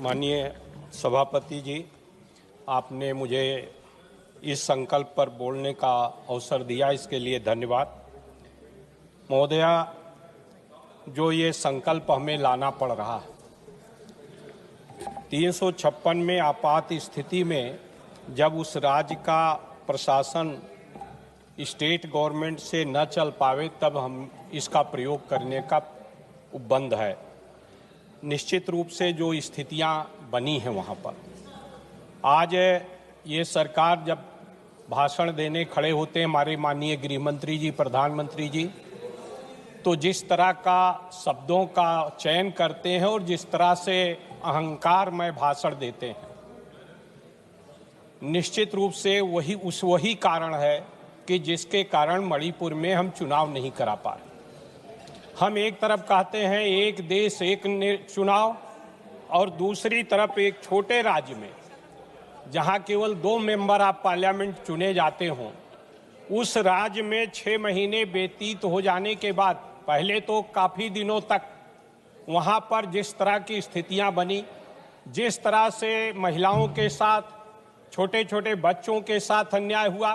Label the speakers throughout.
Speaker 1: माननीय सभापति जी, आपने मुझे इस संकल्प पर बोलने का अवसर दिया, इसके लिए धन्यवाद। महोदया, जो ये संकल्प हमें लाना पड़ रहा है, 356 में आपात स्थिति में जब उस राज्य का प्रशासन स्टेट गवर्नमेंट से न चल पावे, तब हम इसका प्रयोग करने का उपबंध है। निश्चित रूप से जो स्थितियां बनी हैं वहाँ पर, आज ये सरकार जब भाषण देने खड़े होते हैं हमारे माननीय गृह मंत्री जी, प्रधानमंत्री जी, तो जिस तरह का शब्दों का चयन करते हैं और जिस तरह से अहंकारमय भाषण देते हैं, निश्चित रूप से वही कारण है कि जिसके कारण मणिपुर में हम चुनाव नहीं करा पा रहे। हम एक तरफ कहते हैं एक देश एक चुनाव, और दूसरी तरफ एक छोटे राज्य में जहां केवल 2 मेंबर ऑफ पार्लियामेंट चुने जाते हों, उस राज्य में 6 महीने व्यतीत हो जाने के बाद पहले तो काफ़ी दिनों तक वहां पर जिस तरह की स्थितियां बनी, जिस तरह से महिलाओं के साथ, छोटे छोटे बच्चों के साथ अन्याय हुआ,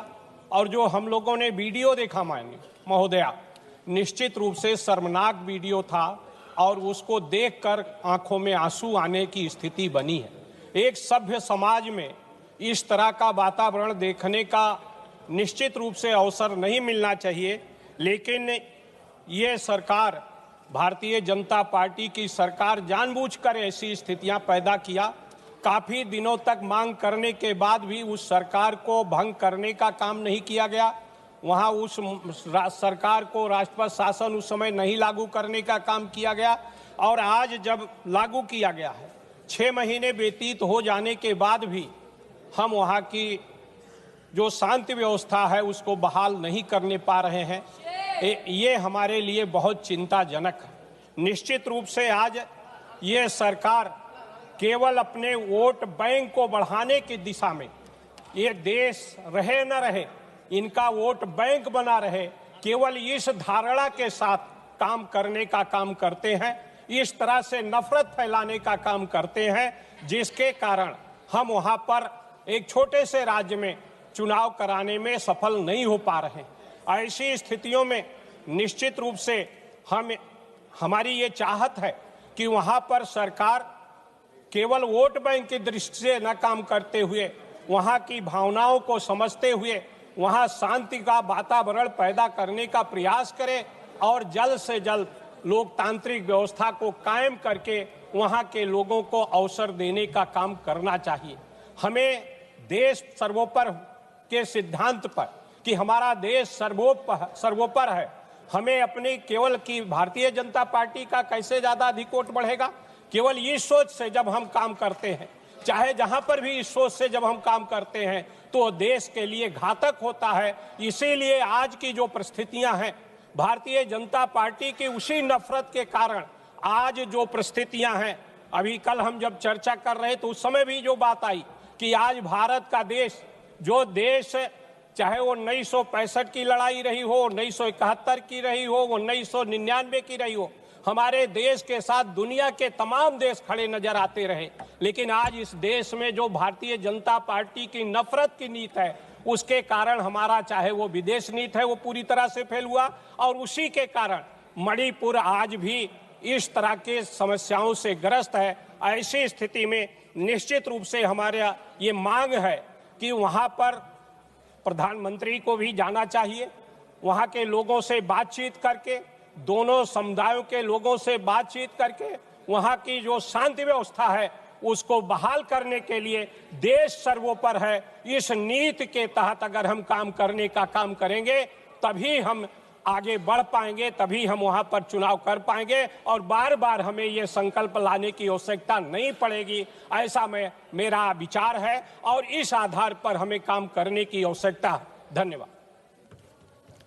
Speaker 1: और जो हम लोगों ने वीडियो देखा माननीय महोदया, निश्चित रूप से शर्मनाक वीडियो था और उसको देखकर आंखों में आंसू आने की स्थिति बनी है। एक सभ्य समाज में इस तरह का वातावरण देखने का निश्चित रूप से अवसर नहीं मिलना चाहिए, लेकिन ये सरकार, भारतीय जनता पार्टी की सरकार जानबूझकर ऐसी स्थितियां पैदा किया। काफ़ी दिनों तक मांग करने के बाद भी उस सरकार को भंग करने का काम नहीं किया गया। वहाँ उस सरकार को राष्ट्रपति शासन उस समय नहीं लागू करने का काम किया गया, और आज जब लागू किया गया है, 6 महीने व्यतीत हो जाने के बाद भी हम वहाँ की जो शांति व्यवस्था है उसको बहाल नहीं करने पा रहे हैं। ये हमारे लिए बहुत चिंताजनक है। निश्चित रूप से आज ये सरकार केवल अपने वोट बैंक को बढ़ाने की दिशा में, ये देश रहे न रहे, इनका वोट बैंक बना रहे, केवल इस धारणा के साथ काम करने का काम करते हैं, इस तरह से नफरत फैलाने का काम करते हैं, जिसके कारण हम वहां पर एक छोटे से राज्य में चुनाव कराने में सफल नहीं हो पा रहे हैं। ऐसी स्थितियों में निश्चित रूप से हमारी ये चाहत है कि वहां पर सरकार केवल वोट बैंक की दृष्टि से न काम करते हुए, वहां की भावनाओं को समझते हुए वहां शांति का वातावरण पैदा करने का प्रयास करे और जल्द से जल्द लोकतांत्रिक व्यवस्था को कायम करके वहां के लोगों को अवसर देने का काम करना चाहिए। हमें देश सर्वोपरि के सिद्धांत पर कि हमारा देश सर्वोपरि है, हमें अपनी केवल कि भारतीय जनता पार्टी का कैसे ज़्यादा अधिक वोट बढ़ेगा, केवल इस सोच से जब हम काम करते हैं, चाहे जहां पर भी इस सोच से जब हम काम करते हैं, तो देश के लिए घातक होता है। इसीलिए आज की जो परिस्थितियां हैं, भारतीय जनता पार्टी की उसी नफरत के कारण आज जो परिस्थितियां हैं, अभी कल हम जब चर्चा कर रहे तो उस समय भी जो बात आई कि आज भारत का देश, जो देश चाहे वो 1965 की लड़ाई रही हो, 1971 की रही हो, 1999 की रही हो, हमारे देश के साथ दुनिया के तमाम देश खड़े नजर आते रहे, लेकिन आज इस देश में जो भारतीय जनता पार्टी की नफरत की नीति है, उसके कारण हमारा चाहे वो विदेश नीति है वो पूरी तरह से फेल हुआ, और उसी के कारण मणिपुर आज भी इस तरह के समस्याओं से ग्रस्त है। ऐसी स्थिति में निश्चित रूप से हमारे ये मांग है कि वहाँ पर प्रधानमंत्री को भी जाना चाहिए, वहाँ के लोगों से बातचीत करके, दोनों समुदायों के लोगों से बातचीत करके वहाँ की जो शांति व्यवस्था है उसको बहाल करने के लिए देश सर्वोपरि है, इस नीति के तहत अगर हम काम करने का काम करेंगे तभी हम आगे बढ़ पाएंगे, तभी हम वहाँ पर चुनाव कर पाएंगे, और बार बार हमें ये संकल्प लाने की आवश्यकता नहीं पड़ेगी, ऐसा मेरा विचार है, और इस आधार पर हमें काम करने की आवश्यकता है। धन्यवाद।